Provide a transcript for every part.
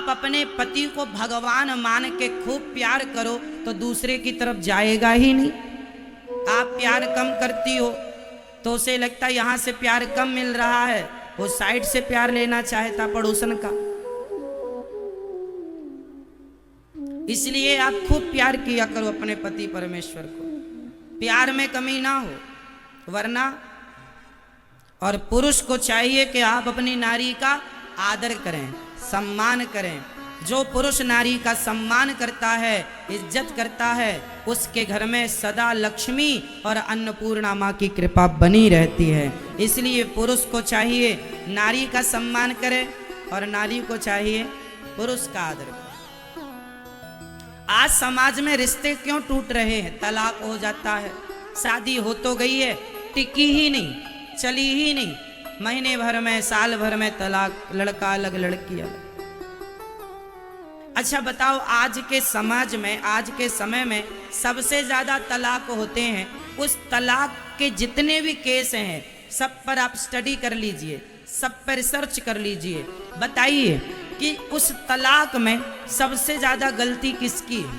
आप अपने पति को भगवान मान के खूब प्यार करो तो दूसरे की तरफ जाएगा ही नहीं। आप प्यार कम करती हो तो उसे लगता है यहां से प्यार कम मिल रहा है, वो साइड से प्यार लेना चाहता पड़ोसन का। इसलिए आप खूब प्यार किया करो अपने पति परमेश्वर को, प्यार में कमी ना हो। वरना और पुरुष को चाहिए कि आप अपनी नारी का आदर करें, सम्मान करें। जो पुरुष नारी का सम्मान करता है, इज्जत करता है, उसके घर में सदा लक्ष्मी और अन्नपूर्णा माँ की कृपा बनी रहती है। इसलिए पुरुष को चाहिए नारी का सम्मान करे और नारी को चाहिए पुरुष का आदर करे। आज समाज में रिश्ते क्यों टूट रहे हैं? तलाक हो जाता है, शादी हो तो गई है, टिकी ही नहीं, चली ही नहीं, महीने भर में साल भर में तलाक, लड़का अलग लड़की अलग। अच्छा बताओ, आज के समाज में, आज के समय में सबसे ज्यादा तलाक होते हैं। उस तलाक के जितने भी केस हैं सब पर आप स्टडी कर लीजिए, सब पर रिसर्च कर लीजिए, बताइए कि उस तलाक में सबसे ज्यादा गलती किसकी है।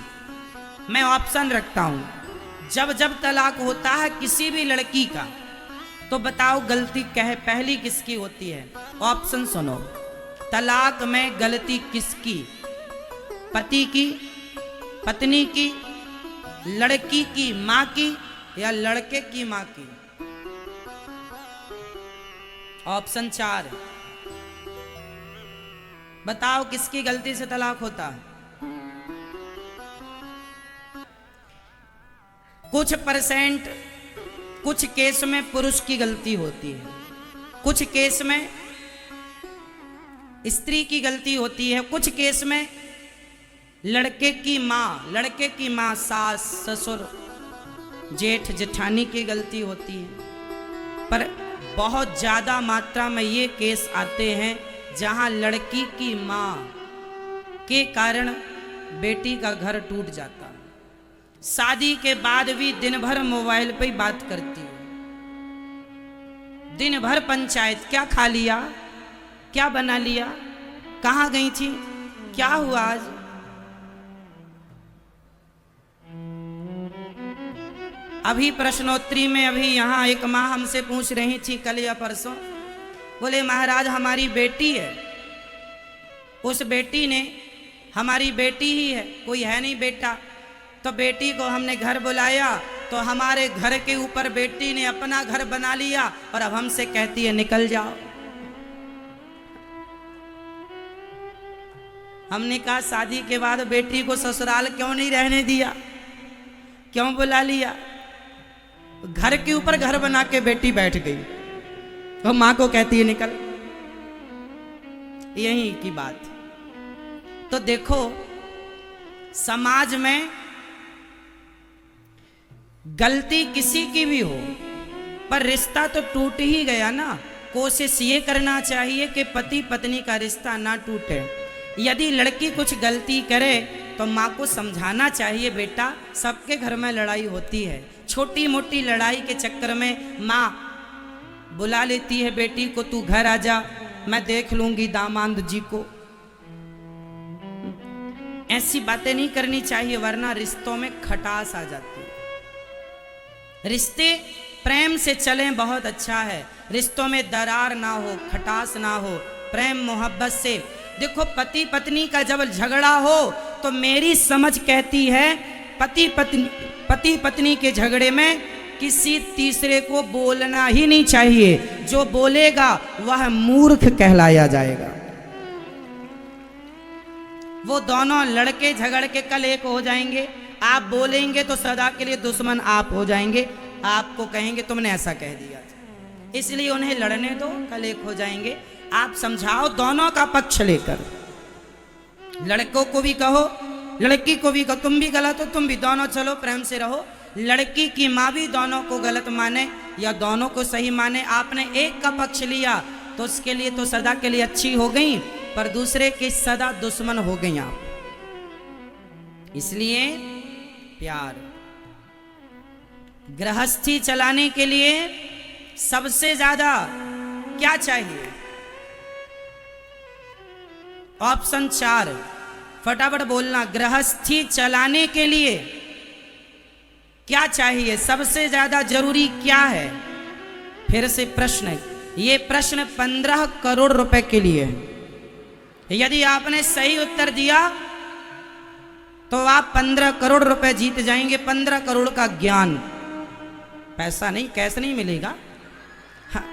मैं ऑप्शन रखता हूं, जब जब तलाक होता है किसी भी लड़की का, तो बताओ गलती पहली किसकी होती है? ऑप्शन सुनो, तलाक में गलती किसकी? पति की, पत्नी की, लड़की की मां की, या लड़के की मां की? ऑप्शन 4, बताओ किसकी गलती से तलाक होता है? कुछ परसेंट, कुछ केस में पुरुष की गलती होती है, कुछ केस में स्त्री की गलती होती है, कुछ केस में लड़के की मां, सास, ससुर, जेठ, जेठानी की गलती होती है। पर बहुत ज्यादा मात्रा में ये केस आते हैं जहां लड़की की मां के कारण बेटी का घर टूट जाता है। शादी के बाद भी दिन भर मोबाइल पे ही बात करती है, दिन भर पंचायत, क्या खा लिया, क्या बना लिया, कहां गई थी, क्या हुआ आज। अभी प्रश्नोत्तरी में अभी यहाँ एक माँ हमसे पूछ रही थी कल या परसों, बोले महाराज हमारी बेटी है, उस बेटी ने, हमारी बेटी ही है, कोई है नहीं बेटा, तो बेटी को हमने घर बुलाया तो हमारे घर के ऊपर बेटी ने अपना घर बना लिया और अब हमसे कहती है निकल जाओ। हमने कहा शादी के बाद बेटी को ससुराल क्यों नहीं रहने दिया, क्यों बुला लिया? घर के ऊपर घर बना के बेटी बैठ गई तो मां को कहती है निकल। यही की बात। तो देखो समाज में गलती किसी की भी हो पर रिश्ता तो टूट ही गया ना। कोशिश ये करना चाहिए कि पति पत्नी का रिश्ता ना टूटे। यदि लड़की कुछ गलती करे तो माँ को समझाना चाहिए, बेटा सबके घर में लड़ाई होती है, छोटी मोटी लड़ाई के चक्कर में माँ बुला लेती है बेटी को, तू घर आ जा, मैं देख लूंगी दामाद जी को। ऐसी बातें नहीं करनी चाहिए वरना रिश्तों में खटास आ जाती है। रिश्ते प्रेम से चलें बहुत अच्छा है, रिश्तों में दरार ना हो, खटास ना हो, प्रेम मोहब्बत से। देखो पति पत्नी का जब झगड़ा हो तो मेरी समझ कहती है पति पत्नी के झगड़े में किसी तीसरे को बोलना ही नहीं चाहिए। जो बोलेगा वह मूर्ख कहलाया जाएगा। वो दोनों लड़के झगड़ के कल एक हो जाएंगे। आप बोलेंगे तो सदा के लिए दुश्मन आप हो जाएंगे, आपको कहेंगे तुमने ऐसा कह दिया। इसलिए उन्हें लड़ने दो, कल एक हो जाएंगे। आप समझाओ दोनों का पक्ष लेकर, लड़कों को भी कहो लड़की को भी कहो, तुम भी गलत हो तुम भी, दोनों चलो प्रेम से रहो। लड़की की माँ भी दोनों को गलत माने या दोनों को सही माने। आपने एक का पक्ष लिया तो उसके लिए तो सदा के लिए अच्छी हो गई, पर दूसरे के सदा दुश्मन हो गई आप। इसलिए प्यार, गृहस्थी चलाने के लिए सबसे ज्यादा क्या चाहिए? ऑप्शन 4, फटाफट बोलना, गृहस्थी चलाने के लिए क्या चाहिए, सबसे ज्यादा जरूरी क्या है। फिर से प्रश्न, ये प्रश्न 15 करोड़ रुपए के लिए है। यदि आपने सही उत्तर दिया तो आप 15 करोड़ रुपए जीत जाएंगे। 15 करोड़ का ज्ञान, पैसा नहीं, कैश नहीं मिलेगा। हाँ,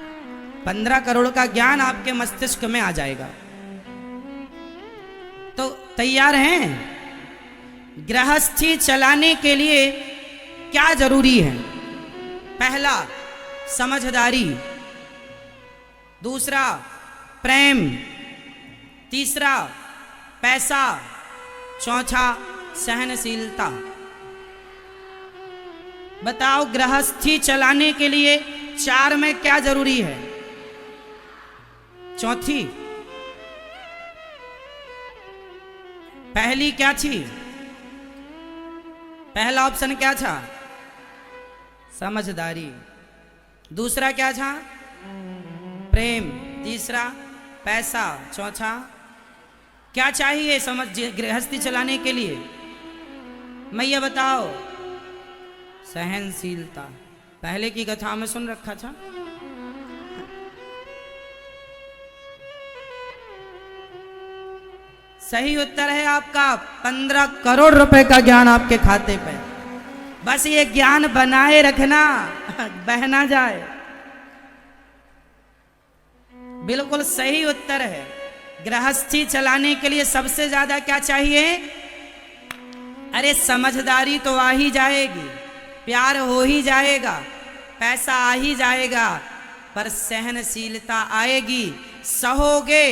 15 करोड़ का ज्ञान आपके मस्तिष्क में आ जाएगा। तो तैयार हैं? गृहस्थी चलाने के लिए क्या जरूरी है? पहला, समझदारी। दूसरा, प्रेम। तीसरा, पैसा। चौथा, सहनशीलता। बताओ, गृहस्थी चलाने के लिए 4 में क्या जरूरी है? चौथी, पहली क्या थी? पहला ऑप्शन क्या था? समझदारी। दूसरा क्या था? प्रेम। तीसरा, पैसा। चौथा, क्या चाहिए समझ गृहस्थी चलाने के लिए? मैया बताओ। सहनशीलता। पहले की कथा में सुन रखा था। सही उत्तर है आपका 15 करोड़ रुपए का ज्ञान आपके खाते पे। बस ये ज्ञान बनाए रखना, बह ना जाए। बिल्कुल सही उत्तर है। गृहस्थी चलाने के लिए सबसे ज्यादा क्या चाहिए? अरे समझदारी तो आ ही जाएगी, प्यार हो ही जाएगा, पैसा आ ही जाएगा, पर सहनशीलता आएगी। सहोगे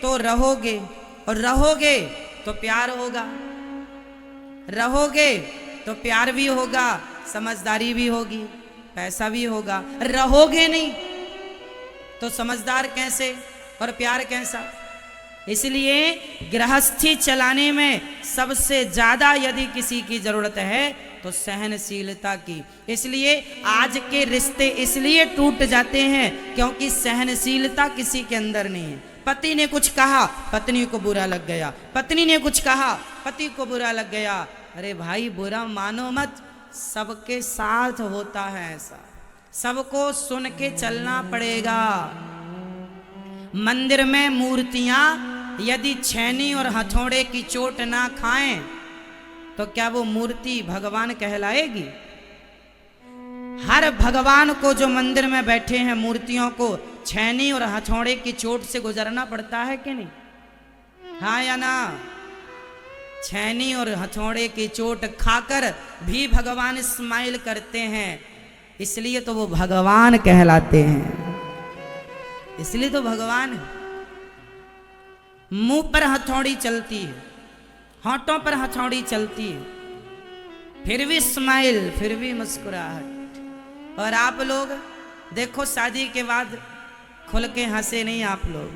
तो रहोगे, और रहोगे तो प्यार होगा। रहोगे तो प्यार भी होगा, समझदारी भी होगी, पैसा भी होगा। रहोगे नहीं तो समझदार कैसे और प्यार कैसा? इसलिए गृहस्थी चलाने में सबसे ज्यादा यदि किसी की जरूरत है तो सहनशीलता की। इसलिए आज के रिश्ते इसलिए टूट जाते हैं क्योंकि सहनशीलता किसी के अंदर नहीं है। पति ने कुछ कहा, पत्नी को बुरा लग गया। पत्नी ने कुछ कहा, पति को बुरा लग गया। अरे भाई, बुरा मानो मत, सबके साथ होता है ऐसा। सबको सुन के चलना पड़ेगा। मंदिर में मूर्तियां यदि छेनी और हथौड़े की चोट ना खाएं तो क्या वो मूर्ति भगवान कहलाएगी? हर भगवान को जो मंदिर में बैठे हैं, मूर्तियों को छेनी और हथौड़े की चोट से गुजरना पड़ता है कि नहीं? हाँ या ना? छेनी और हथौड़े की चोट खाकर भी भगवान स्माइल करते हैं, इसलिए तो वो भगवान कहलाते हैं। इसलिए तो भगवान है। मुंह पर हथौड़ी चलती है, होंठों पर हथौड़ी चलती है, फिर भी स्माइल, फिर भी मुस्कुराहट। और आप लोग देखो, शादी के बाद खुल के हंसे नहीं आप लोग।